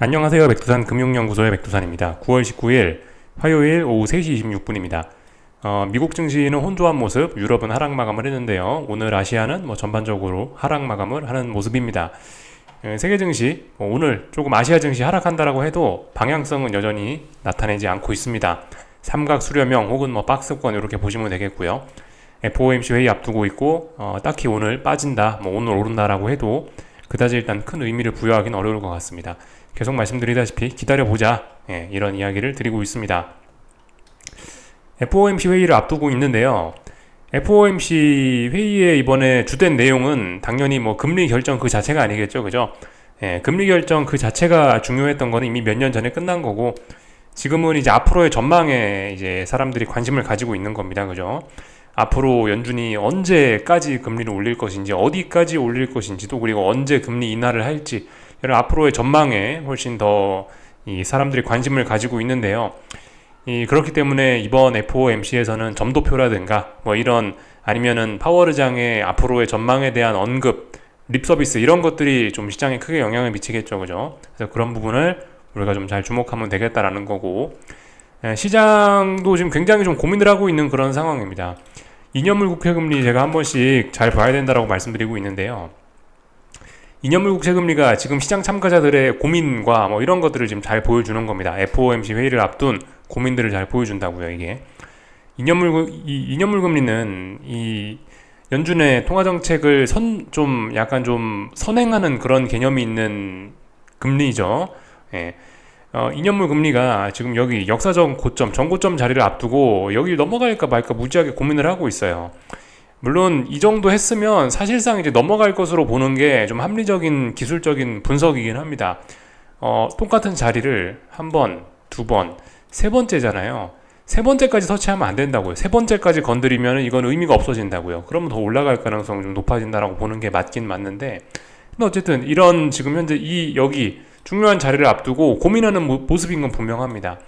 안녕하세요. 백두산 금융연구소의 백두산입니다. 9월 19일 화요일 오후 3시 26분입니다. 미국 증시는 혼조한 모습, 유럽은 하락 마감을 했는데요. 오늘 아시아는 전반적으로 하락 마감을 하는 모습입니다. 세계 증시, 오늘 조금 아시아 증시 하락한다라고 해도 방향성은 여전히 나타내지 않고 있습니다. 삼각 수렴형 혹은 박스권 이렇게 보시면 되겠고요. FOMC 회의 앞두고 있고 딱히 오늘 빠진다, 오늘 오른다라고 해도 그다지 일단 큰 의미를 부여하기는 어려울 것 같습니다. 계속 말씀드리다시피 기다려보자, 이런 이야기를 드리고 있습니다. FOMC 회의를 앞두고 있는데요. FOMC 회의의 이번에 주된 내용은 당연히 금리 결정 그 자체가 아니겠죠, 그죠? 금리 결정 그 자체가 중요했던 거는 이미 몇 년 전에 끝난 거고, 지금은 이제 앞으로의 전망에 이제 사람들이 관심을 가지고 있는 겁니다, 그죠? 앞으로 연준이 언제까지 금리를 올릴 것인지, 어디까지 올릴 것인지도, 그리고 언제 금리 인하를 할지, 이런 앞으로의 전망에 훨씬 더 이 사람들이 관심을 가지고 있는데요. 그렇기 때문에 이번 FOMC에서는 점도표라든가 이런, 아니면은 파월 의장의 앞으로의 전망에 대한 언급, 립 서비스 이런 것들이 좀 시장에 크게 영향을 미치겠죠, 그죠? 그래서 그런 부분을 우리가 좀 잘 주목하면 되겠다라는 거고, 시장도 지금 굉장히 좀 고민을 하고 있는 그런 상황입니다. 2년물 국채금리 제가 한 번씩 잘 봐야 된다라고 말씀드리고 있는데요. 2년물 국채금리가 지금 시장 참가자들의 고민과 이런 것들을 지금 잘 보여주는 겁니다. FOMC 회의를 앞둔 고민들을 잘 보여준다고요, 이게. 2년물 금리는 이 연준의 통화정책을 약간 좀 선행하는 그런 개념이 있는 금리죠. 2년물 금리가 지금 여기 역사적 고점, 전고점 자리를 앞두고 여길 넘어갈까 말까 무지하게 고민을 하고 있어요. 물론 이 정도 했으면 사실상 이제 넘어갈 것으로 보는 게 좀 합리적인 기술적인 분석이긴 합니다. 똑같은 자리를 한 번, 두 번, 세 번째잖아요. 세 번째까지 터치하면 안 된다고요. 세 번째까지 건드리면 이건 의미가 없어진다고요. 그러면 더 올라갈 가능성이 좀 높아진다라고 보는 게 맞긴 맞는데, 근데 어쨌든 이런 지금 현재 여기 중요한 자리를 앞두고 고민하는 모습인 건 분명합니다.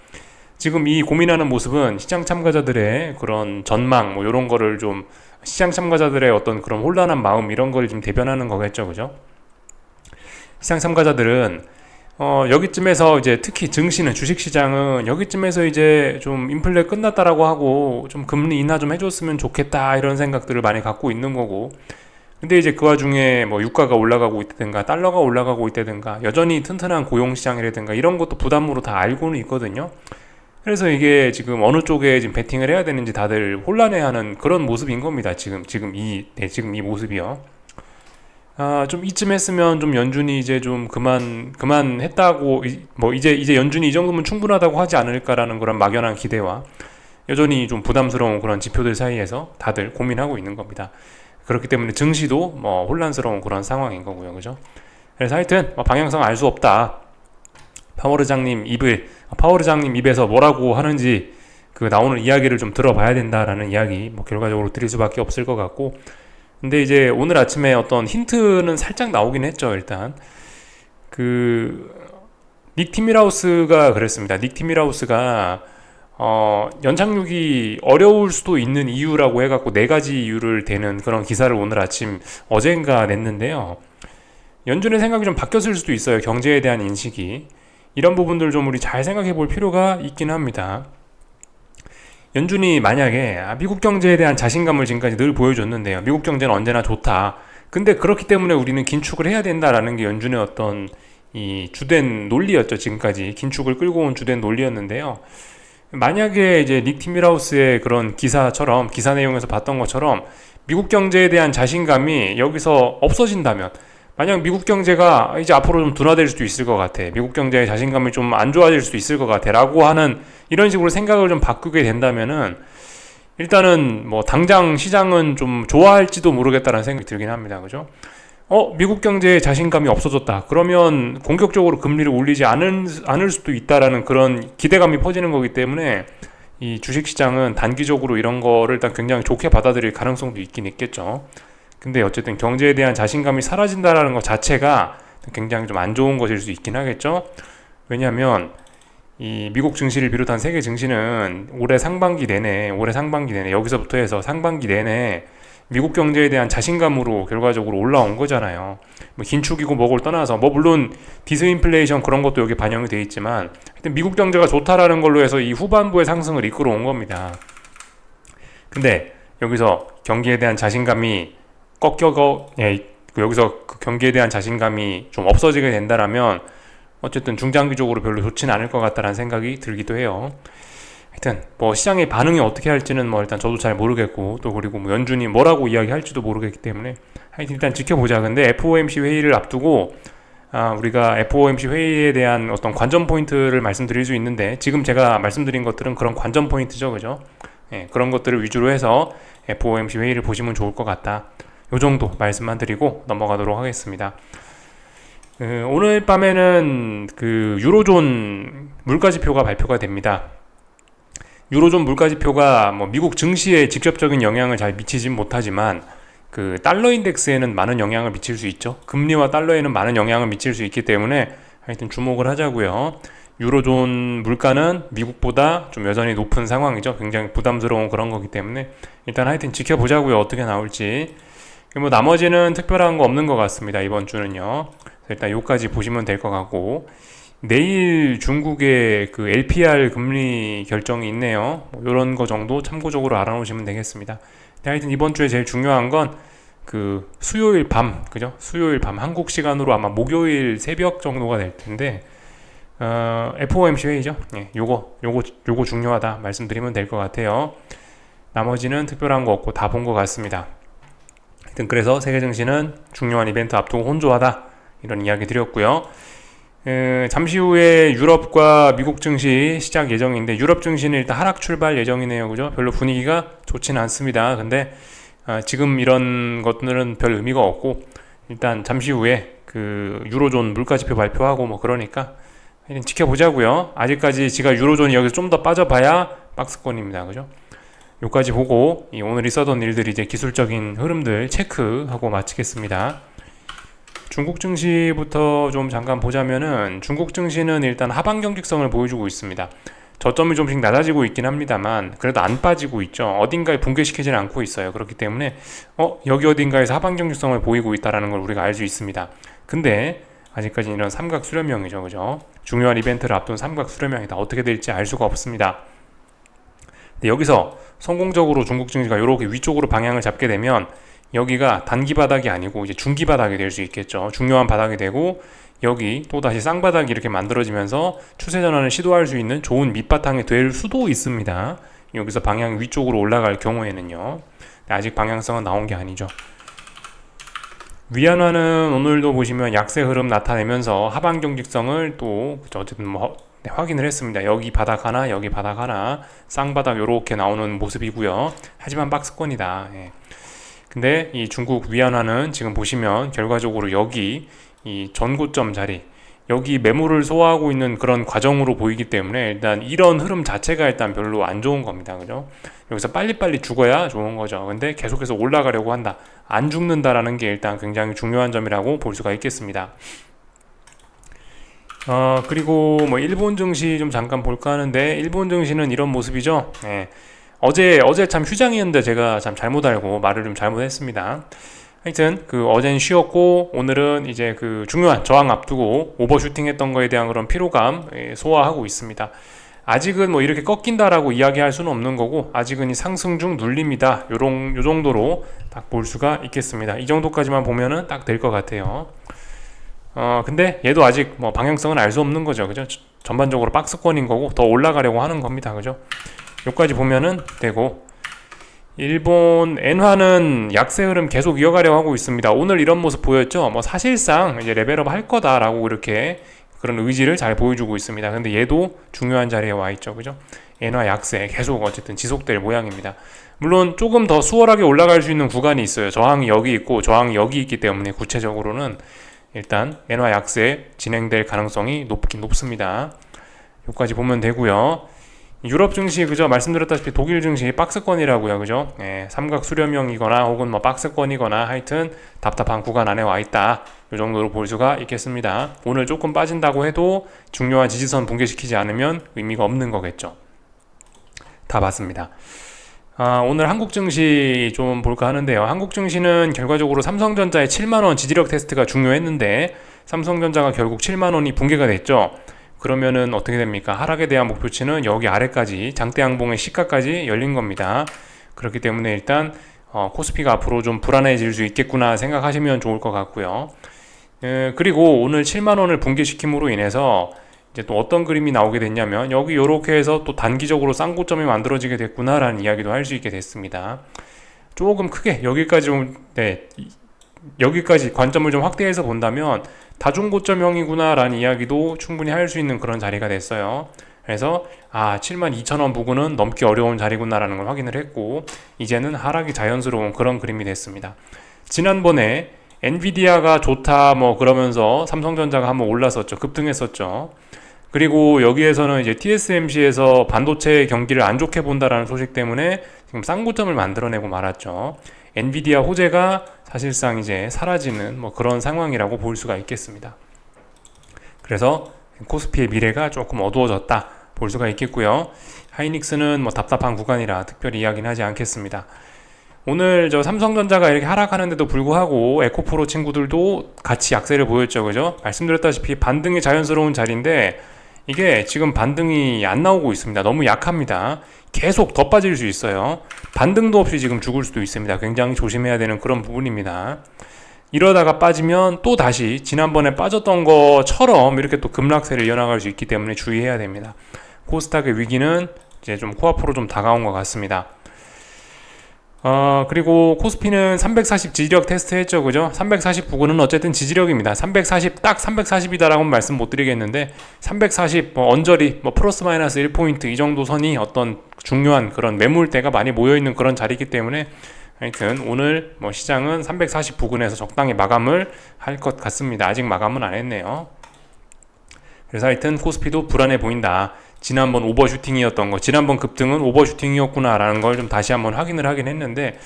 지금 이 고민하는 모습은 시장 참가자들의 그런 전망, 이런 거를 좀, 시장 참가자들의 어떤 그런 혼란한 마음, 이런 걸 지금 대변하는 거겠죠, 그죠? 시장 참가자들은, 여기쯤에서 이제 특히 증시는, 주식시장은 여기쯤에서 이제 좀 인플레 끝났다라고 하고 좀 금리 인하 좀 해줬으면 좋겠다, 이런 생각들을 많이 갖고 있는 거고, 근데 이제 그 와중에 유가가 올라가고 있다든가 달러가 올라가고 있다든가 여전히 튼튼한 고용시장이라든가 이런 것도 부담으로 다 알고는 있거든요. 그래서 이게 지금 어느 쪽에 지금 베팅을 해야 되는지 다들 혼란해하는 그런 모습인 겁니다. 지금 이 모습이요. 좀 이쯤 했으면 좀 연준이 이제 좀 그만했다고, 이제 연준이 이 정도면 충분하다고 하지 않을까라는 그런 막연한 기대와 여전히 좀 부담스러운 그런 지표들 사이에서 다들 고민하고 있는 겁니다. 그렇기 때문에 증시도 혼란스러운 그런 상황인 거고요, 그죠? 그래서 하여튼 방향성 알 수 없다. 파월 의장님 입에서 뭐라고 하는지 그 나오는 이야기를 좀 들어봐야 된다라는 이야기 결과적으로 드릴 수밖에 없을 것 같고, 근데 이제 오늘 아침에 어떤 힌트는 살짝 나오긴 했죠. 일단 닉 티밀하우스가 그랬습니다. 닉 티밀하우스가 연착륙이 어려울 수도 있는 이유라고 해갖고 네 가지 이유를 대는 그런 기사를 오늘 아침 어젠가 냈는데요. 연준의 생각이 좀 바뀌었을 수도 있어요. 경제에 대한 인식이. 이런 부분들 좀 우리 잘 생각해 볼 필요가 있긴 합니다. 연준이 만약에 미국 경제에 대한 자신감을 지금까지 늘 보여줬는데요. 미국 경제는 언제나 좋다. 근데 그렇기 때문에 우리는 긴축을 해야 된다라는 게 연준의 어떤 이 주된 논리였죠. 지금까지 긴축을 끌고 온 주된 논리였는데요. 만약에 이제 닉 티밀하우스의 그런 기사 내용에서 봤던 것처럼 미국 경제에 대한 자신감이 여기서 없어진다면, 만약 미국 경제가 이제 앞으로 좀 둔화될 수도 있을 것 같아, 미국 경제의 자신감이 좀 안 좋아질 수도 있을 것 같아 라고 하는 이런 식으로 생각을 좀 바꾸게 된다면은 일단은 당장 시장은 좀 좋아할지도 모르겠다는 생각이 들긴 합니다. 그죠? 미국 경제의 자신감이 없어졌다. 그러면 공격적으로 금리를 올리지 않을 수도 있다라는 그런 기대감이 퍼지는 거기 때문에 이 주식시장은 단기적으로 이런 거를 일단 굉장히 좋게 받아들일 가능성도 있긴 있겠죠. 근데 어쨌든 경제에 대한 자신감이 사라진다라는 것 자체가 굉장히 좀 안 좋은 것일 수 있긴 하겠죠. 왜냐하면 이 미국 증시를 비롯한 세계 증시는 올해 상반기 내내 여기서부터 해서 상반기 내내 미국 경제에 대한 자신감으로 결과적으로 올라온 거잖아요. 뭐 긴축이고 뭐를 떠나서 뭐 물론 디스인플레이션 그런 것도 여기 반영이 돼 있지만 하여튼 미국 경제가 좋다라는 걸로 해서 이 후반부의 상승을 이끌어온 겁니다. 근데 여기서 경기에 대한 자신감이 여기서 그 경기에 대한 자신감이 좀 없어지게 된다라면 어쨌든 중장기적으로 별로 좋지는 않을 것 같다라는 생각이 들기도 해요. 하여튼 뭐 시장의 반응이 어떻게 할지는 뭐 일단 저도 잘 모르겠고, 또 그리고 뭐 연준이 뭐라고 이야기할지도 모르겠기 때문에 하여튼 일단 지켜보자. 근데 FOMC 회의를 앞두고 우리가 FOMC 회의에 대한 어떤 관전 포인트를 말씀드릴 수 있는데, 지금 제가 말씀드린 것들은 그런 관전 포인트죠, 그죠? 예, 그런 것들을 위주로 해서 FOMC 회의를 보시면 좋을 것 같다. 요 정도 말씀만 드리고 넘어가도록 하겠습니다. 오늘 밤에는 그 유로존 물가지표가 발표가 됩니다. 유로존 물가지표가 뭐 미국 증시에 직접적인 영향을 잘 미치진 못하지만 그 달러 인덱스에는 많은 영향을 미칠 수 있죠. 금리와 달러에는 많은 영향을 미칠 수 있기 때문에 하여튼 주목을 하자고요. 유로존 물가는 미국보다 좀 여전히 높은 상황이죠. 굉장히 부담스러운 그런 거기 때문에 일단 하여튼 지켜보자고요. 어떻게 나올지. 뭐 나머지는 특별한 거 없는 것 같습니다. 이번 주는요. 일단 요까지 보시면 될 것 같고, 내일 중국의 그 LPR 금리 결정이 있네요. 뭐 이런 거 정도 참고적으로 알아놓으시면 되겠습니다. 하여튼 이번 주에 제일 중요한 건 그 수요일 밤, 그죠? 수요일 밤 한국 시간으로 아마 목요일 새벽 정도가 될 텐데, FOMC 회의죠. 예, 요거 중요하다 말씀드리면 될 것 같아요. 나머지는 특별한 거 없고 다 본 것 같습니다. 하여튼 그래서 세계 증시는 중요한 이벤트 앞두고 혼조하다, 이런 이야기 드렸고요. 잠시 후에 유럽과 미국 증시 시작 예정인데, 유럽 증시는 일단 하락 출발 예정이네요. 그죠? 별로 분위기가 좋지는 않습니다. 근데 지금 이런 것들은 별 의미가 없고, 일단 잠시 후에 그 유로존 물가지표 발표하고 뭐 그러니까 지켜보자고요. 아직까지 제가 유로존이 여기서 좀 더 빠져봐야 박스권입니다. 그죠? 여기까지 보고 오늘 있었던 일들이 이제 기술적인 흐름들 체크하고 마치겠습니다. 중국 증시부터 좀 잠깐 보자면은, 중국 증시는 일단 하방 경직성을 보여주고 있습니다. 저점이 좀씩 낮아지고 있긴 합니다만 그래도 안 빠지고 있죠. 어딘가에 붕괴시키지는 않고 있어요. 그렇기 때문에 여기 어딘가에서 하방 경직성을 보이고 있다는 걸 우리가 알 수 있습니다. 근데 아직까지 이런 삼각 수렴형이죠. 그죠? 중요한 이벤트를 앞둔 삼각 수렴형이다. 어떻게 될지 알 수가 없습니다. 근데 여기서 성공적으로 중국 증시가 이렇게 위쪽으로 방향을 잡게 되면 여기가 단기 바닥이 아니고 이제 중기 바닥이 될 수 있겠죠. 중요한 바닥이 되고, 여기 또다시 쌍바닥이 이렇게 만들어지면서 추세 전환을 시도할 수 있는 좋은 밑바탕이 될 수도 있습니다. 여기서 방향이 위쪽으로 올라갈 경우에는요. 아직 방향성은 나온 게 아니죠. 위안화는 오늘도 보시면 약세 흐름 나타내면서 하방 경직성을 또 어쨌든 뭐 확인을 했습니다. 여기 바닥 하나, 여기 바닥 하나, 쌍바닥 요렇게 나오는 모습이고요. 하지만 박스권이다. 예. 근데 이 중국 위안화는 지금 보시면 결과적으로 여기 이 전고점 자리, 여기 매물을 소화하고 있는 그런 과정으로 보이기 때문에 일단 이런 흐름 자체가 일단 별로 안 좋은 겁니다. 그죠? 여기서 빨리빨리 죽어야 좋은 거죠. 근데 계속해서 올라가려고 한다, 안 죽는다라는 게 일단 굉장히 중요한 점이라고 볼 수가 있겠습니다. 그리고 뭐 일본 증시 좀 잠깐 볼까 하는데, 일본 증시는 이런 모습이죠. 예. 어제 참 휴장이었는데 제가 참 잘못 알고 말을 좀 잘못했습니다. 하여튼 그 어젠 쉬었고, 오늘은 이제 그 중요한 저항 앞두고 오버슈팅 했던 거에 대한 그런 피로감 소화하고 있습니다. 아직은 뭐 이렇게 꺾인다라고 이야기할 수는 없는 거고, 아직은 이 상승 중 눌립니다. 요 정도로 딱 볼 수가 있겠습니다. 이 정도까지만 보면은 딱 될 것 같아요. 근데 얘도 아직 뭐 방향성은 알 수 없는 거죠. 그죠? 전반적으로 박스권인 거고 더 올라가려고 하는 겁니다. 그죠? 여기까지 보면은 되고, 일본 엔화는 약세 흐름 계속 이어가려고 하고 있습니다. 오늘 이런 모습 보였죠? 뭐 사실상 이제 레벨업 할 거다라고 이렇게 그런 의지를 잘 보여주고 있습니다. 근데 얘도 중요한 자리에 와 있죠. 그죠? 엔화 약세 계속 어쨌든 지속될 모양입니다. 물론 조금 더 수월하게 올라갈 수 있는 구간이 있어요. 저항이 여기 있고 저항이 여기 있기 때문에 구체적으로는 일단 엔화 약세 진행될 가능성이 높긴 높습니다. 여기까지 보면 되고요. 유럽 증시, 그죠? 말씀드렸다시피 독일 증시 박스권이라고요. 그죠? 예, 삼각 수렴형이거나 혹은 뭐 박스권이거나 하여튼 답답한 구간 안에 와 있다. 이 정도로 볼 수가 있겠습니다. 오늘 조금 빠진다고 해도 중요한 지지선 붕괴시키지 않으면 의미가 없는 거겠죠. 다 봤습니다. 오늘 한국 증시 좀 볼까 하는데요. 한국 증시는 결과적으로 삼성전자의 7만원 지지력 테스트가 중요했는데 삼성전자가 결국 7만원이 붕괴가 됐죠. 그러면은 어떻게 됩니까? 하락에 대한 목표치는 여기 아래까지 장대 양봉의 시가까지 열린 겁니다. 그렇기 때문에 일단 코스피가 앞으로 좀 불안해질 수 있겠구나 생각하시면 좋을 것 같고요. 그리고 오늘 7만원을 붕괴시킴으로 인해서 이제 또 어떤 그림이 나오게 됐냐면 여기 이렇게 해서 또 단기적으로 쌍고점이 만들어지게 됐구나라는 이야기도 할 수 있게 됐습니다. 조금 크게 여기까지 여기까지 관점을 좀 확대해서 본다면 다중고점형이구나라는 이야기도 충분히 할 수 있는 그런 자리가 됐어요. 그래서 72,000원 부근은 넘기 어려운 자리구나라는 걸 확인을 했고 이제는 하락이 자연스러운 그런 그림이 됐습니다. 지난번에 엔비디아가 좋다 뭐 그러면서 삼성전자가 한번 올랐었죠. 급등했었죠. 그리고 여기에서는 이제 TSMC에서 반도체 경기를 안 좋게 본다라는 소식 때문에 지금 쌍고점을 만들어내고 말았죠. 엔비디아 호재가 사실상 이제 사라지는 뭐 그런 상황이라고 볼 수가 있겠습니다. 그래서 코스피의 미래가 조금 어두워졌다 볼 수가 있겠고요. 하이닉스는 뭐 답답한 구간이라 특별히 이야기는 하지 않겠습니다. 오늘 저 삼성전자가 이렇게 하락하는데도 불구하고 에코프로 친구들도 같이 약세를 보였죠. 그죠? 말씀드렸다시피 반등이 자연스러운 자리인데 이게 지금 반등이 안 나오고 있습니다. 너무 약합니다. 계속 더 빠질 수 있어요. 반등도 없이 지금 죽을 수도 있습니다. 굉장히 조심해야 되는 그런 부분입니다. 이러다가 빠지면 또 다시 지난번에 빠졌던 것처럼 이렇게 또 급락세를 이어나갈 수 있기 때문에 주의해야 됩니다. 코스닥의 위기는 이제 좀 코앞으로 좀 다가온 것 같습니다. 그리고 코스피는 340 지지력 테스트 했죠. 그죠? 340 부근은 어쨌든 지지력입니다. 340 딱 340이다라고는 말씀 못 드리겠는데 340 언저리 플러스 마이너스 1포인트 이 정도 선이 어떤 중요한 그런 매물대가 많이 모여있는 그런 자리이기 때문에 하여튼 오늘 시장은 340 부근에서 적당히 마감을 할 것 같습니다. 아직 마감은 안 했네요. 그래서 하여튼 코스피도 불안해 보인다. 지난번 오버슈팅이었던 거, 지난번 급등은 오버슈팅이었구나 라는 걸 좀 다시 한번 확인을 하긴 했는데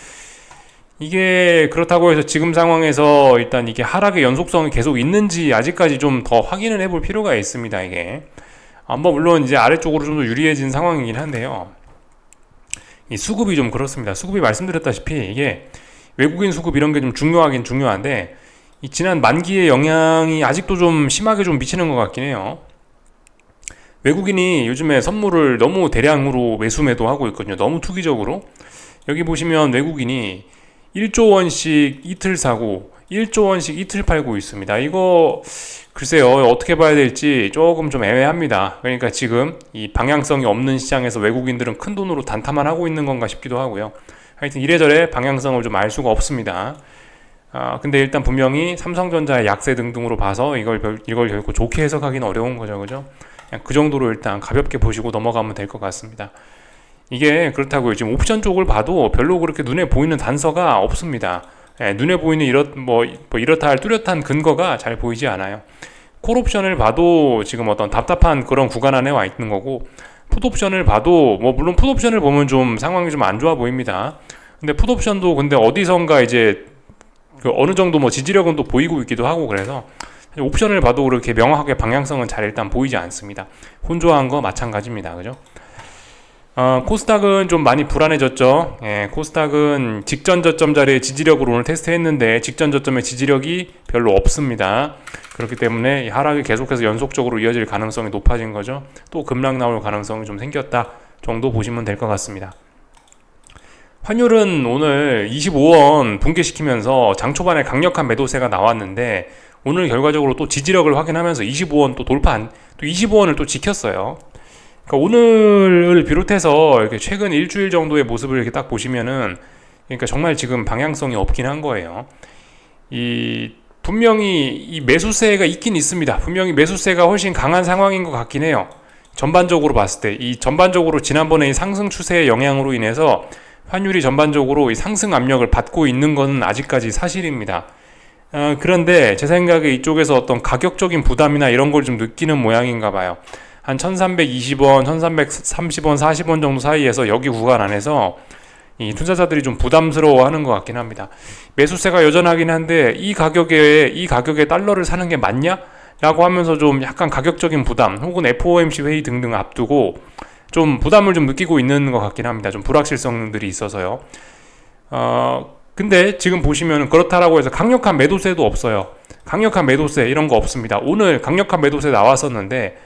이게 그렇다고 해서 지금 상황에서 일단 이게 하락의 연속성이 계속 있는지 아직까지 좀 더 확인을 해볼 필요가 있습니다. 이게 물론 이제 아래쪽으로 좀 더 유리해진 상황이긴 한데요. 이 수급이 좀 그렇습니다. 수급이 말씀드렸다시피 이게 외국인 수급 이런 게 좀 중요하긴 중요한데 이 지난 만기의 영향이 아직도 좀 심하게 좀 미치는 것 같긴 해요. 외국인이 요즘에 선물을 너무 대량으로 매수 매도하고 있거든요. 너무 투기적으로. 여기 보시면 외국인이 1조 원씩 이틀 사고 1조 원씩 이틀 팔고 있습니다. 이거 글쎄요, 어떻게 봐야 될지 조금 좀 애매합니다. 그러니까 지금 이 방향성이 없는 시장에서 외국인들은 큰 돈으로 단타만 하고 있는 건가 싶기도 하고요. 하여튼 이래저래 방향성을 좀 알 수가 없습니다. 근데 일단 분명히 삼성전자의 약세 등등으로 봐서 이걸 결코 좋게 해석하기는 어려운 거죠. 그죠? 그냥 그 정도로 일단 가볍게 보시고 넘어가면 될 것 같습니다. 이게 그렇다고요. 지금 옵션 쪽을 봐도 별로 그렇게 눈에 보이는 단서가 없습니다. 눈에 보이는 이렇다 할 뚜렷한 근거가 잘 보이지 않아요. 콜옵션을 봐도 지금 어떤 답답한 그런 구간 안에 와 있는 거고 풋옵션을 봐도 물론 풋옵션을 보면 좀 상황이 좀 안 좋아 보입니다. 근데 풋옵션도 근데 어디선가 이제 그 어느 정도 지지력은 또 보이고 있기도 하고 그래서 옵션을 봐도 그렇게 명확하게 방향성은 잘 일단 보이지 않습니다. 혼조한 거 마찬가지입니다. 그죠? 코스닥은 좀 많이 불안해졌죠. 코스닥은 직전 저점 자리에 지지력으로 오늘 테스트했는데 직전 저점의 지지력이 별로 없습니다. 그렇기 때문에 하락이 계속해서 연속적으로 이어질 가능성이 높아진 거죠. 또 급락 나올 가능성이 좀 생겼다 정도 보시면 될 것 같습니다. 환율은 오늘 25원 붕괴시키면서 장 초반에 강력한 매도세가 나왔는데 오늘 결과적으로 또 지지력을 확인하면서 25원 또 돌파한 또 25원을 또 지켰어요. 그러니까 오늘을 비롯해서 이렇게 최근 일주일 정도의 모습을 이렇게 딱 보시면은 그러니까 정말 지금 방향성이 없긴 한 거예요. 분명히 이 매수세가 있긴 있습니다. 분명히 매수세가 훨씬 강한 상황인 것 같긴 해요. 전반적으로 봤을 때 전반적으로 지난번에 이 상승 추세의 영향으로 인해서 환율이 전반적으로 이 상승 압력을 받고 있는 것은 아직까지 사실입니다. 그런데 제 생각에 이쪽에서 어떤 가격적인 부담이나 이런 걸 좀 느끼는 모양인가 봐요. 한 1320원, 1330원, 40원 정도 사이에서 여기 구간 안에서 이 투자자들이 좀 부담스러워 하는 것 같긴 합니다. 매수세가 여전하긴 한데 이 가격에 달러를 사는 게 맞냐? 라고 하면서 좀 약간 가격적인 부담 혹은 FOMC 회의 등등 앞두고 좀 부담을 좀 느끼고 있는 것 같긴 합니다. 좀 불확실성들이 있어서요. 근데 지금 보시면 그렇다라고 해서 강력한 매도세도 없어요. 강력한 매도세 이런 거 없습니다. 오늘 강력한 매도세 나왔었는데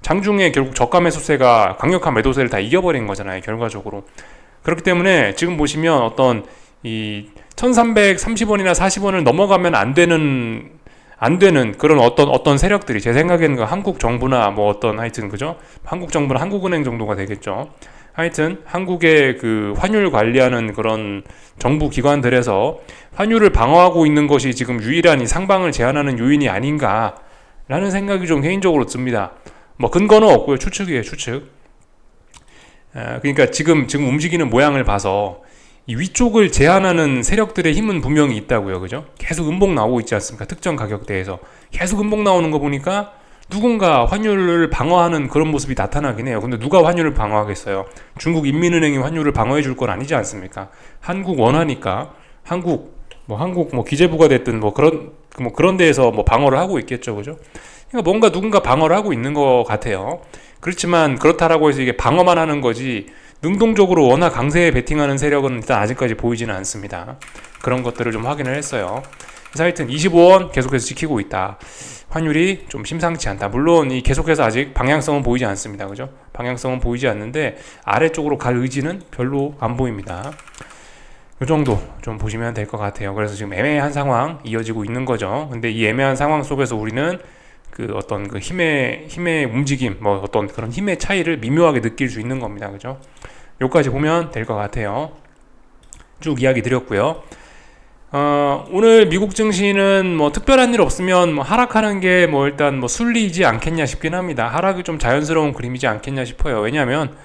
장중에 결국 저가 매수세가 강력한 매도세를 다 이겨버린 거잖아요, 결과적으로. 그렇기 때문에 지금 보시면 어떤 이 1330원이나 40원을 넘어가면 안 되는 그런 어떤 세력들이, 제 생각에는 그 한국 정부나 뭐 어떤 하여튼 그죠? 한국 정부나 한국은행 정도가 되겠죠. 하여튼 한국의 그 환율 관리하는 그런 정부 기관들에서 환율을 방어하고 있는 것이 지금 유일한 이 상방을 제한하는 요인이 아닌가라는 생각이 좀 개인적으로 듭니다. 뭐 근거는 없고요. 추측이에요, 추측. 그러니까 지금 움직이는 모양을 봐서 이 위쪽을 제한하는 세력들의 힘은 분명히 있다고요. 그죠? 계속 음봉 나오고 있지 않습니까? 특정 가격대에서 계속 음봉 나오는 거 보니까 누군가 환율을 방어하는 그런 모습이 나타나긴 해요. 근데 누가 환율을 방어하겠어요? 중국 인민은행이 환율을 방어해 줄 건 아니지 않습니까? 한국 원화니까 한국 기재부가 됐든 그런 데에서 뭐 방어를 하고 있겠죠. 그죠? 그러니까 뭔가 누군가 방어를 하고 있는 것 같아요. 그렇지만 그렇다라고 해서 이게 방어만 하는 거지 능동적으로 원화 강세에 베팅하는 세력은 일단 아직까지 보이지는 않습니다. 그런 것들을 좀 확인을 했어요. 그래서 하여튼 25원 계속해서 지키고 있다. 환율이 좀 심상치 않다. 물론 이 계속해서 아직 방향성은 보이지 않습니다. 그죠? 방향성은 보이지 않는데 아래쪽으로 갈 의지는 별로 안 보입니다. 이 정도 좀 보시면 될 것 같아요. 그래서 지금 애매한 상황 이어지고 있는 거죠. 근데 이 애매한 상황 속에서 우리는 그 어떤 그 힘의 움직임, 뭐 어떤 그런 힘의 차이를 미묘하게 느낄 수 있는 겁니다. 그죠? 여기까지 보면 될 것 같아요. 쭉 이야기 드렸고요. 오늘 미국 증시는 뭐 특별한 일 없으면 뭐 하락하는 게 뭐 일단 뭐 순리이지 않겠냐 싶긴 합니다. 하락이 좀 자연스러운 그림이지 않겠냐 싶어요. 왜냐하면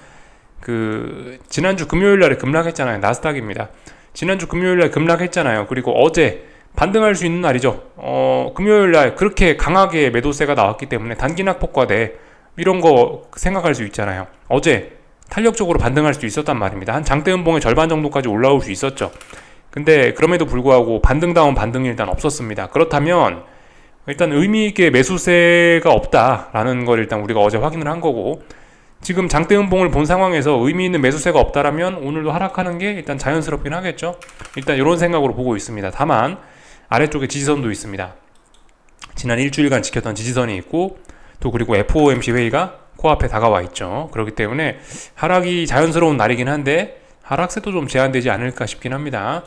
그 지난주 금요일 날에 급락했잖아요. 나스닥입니다. 지난주 금요일 날 급락했잖아요. 그리고 어제 반등할 수 있는 날이죠. 금요일 날 그렇게 강하게 매도세가 나왔기 때문에 단기 낙폭과대 이런 거 생각할 수 있잖아요. 어제 탄력적으로 반등할 수 있었단 말입니다. 한 장대 음봉의 절반 정도까지 올라올 수 있었죠. 근데 그럼에도 불구하고 반등다운 반등이 일단 없었습니다. 그렇다면 일단 의미있게 매수세가 없다라는 걸 일단 우리가 어제 확인을 한 거고, 지금 장대 음봉을 본 상황에서 의미 있는 매수세가 없다라면 오늘도 하락하는 게 일단 자연스럽긴 하겠죠. 일단 이런 생각으로 보고 있습니다. 다만 아래쪽에 지지선도 있습니다. 지난 일주일간 지켰던 지지선이 있고, 또 그리고 FOMC 회의가 코앞에 다가와 있죠. 그렇기 때문에 하락이 자연스러운 날이긴 한데 하락세도 좀 제한되지 않을까 싶긴 합니다.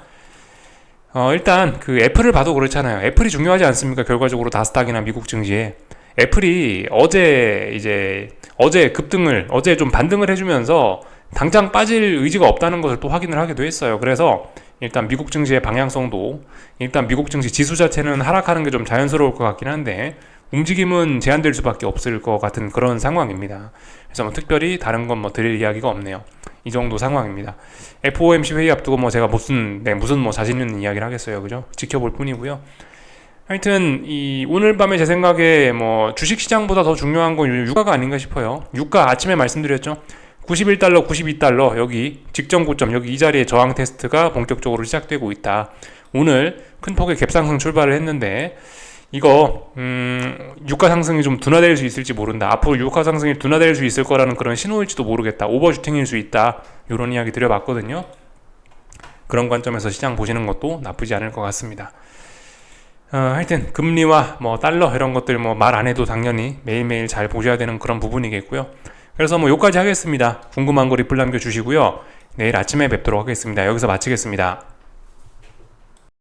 일단 그 애플을 봐도 그렇잖아요. 애플이 중요하지 않습니까? 결과적으로 나스닥이나 미국 증시에 애플이 어제 급등을, 어제 좀 반등을 해주면서 당장 빠질 의지가 없다는 것을 또 확인을 하기도 했어요. 그래서 일단 미국 증시의 방향성도, 일단 미국 증시 지수 자체는 하락하는 게 좀 자연스러울 것 같긴 한데 움직임은 제한될 수밖에 없을 것 같은 그런 상황입니다. 그래서 뭐 특별히 다른 건 뭐 드릴 이야기가 없네요. 이 정도 상황입니다. FOMC 회의 앞두고 뭐 제가 무슨 뭐 자신 있는 이야기를 하겠어요. 그죠? 지켜볼 뿐이고요. 하여튼 오늘 밤에 제 생각에 뭐 주식시장보다 더 중요한 건 유가가 아닌가 싶어요. 유가 아침에 말씀드렸죠. 91달러, 92달러 여기 직전 고점, 여기 이 자리에 저항 테스트가 본격적으로 시작되고 있다. 오늘 큰 폭의 갭상승 출발을 했는데 이거 유가 상승이 좀 둔화될 수 있을지 모른다. 앞으로 유가 상승이 둔화될 수 있을 거라는 그런 신호일지도 모르겠다. 오버슈팅일 수 있다. 이런 이야기 드려봤거든요. 그런 관점에서 시장 보시는 것도 나쁘지 않을 것 같습니다. 하여튼 금리와 뭐 달러 이런 것들 뭐 말 안 해도 당연히 매일매일 잘 보셔야 되는 그런 부분이겠고요. 그래서 뭐 여기까지 하겠습니다. 궁금한 거 리플 남겨주시고요. 내일 아침에 뵙도록 하겠습니다. 여기서 마치겠습니다.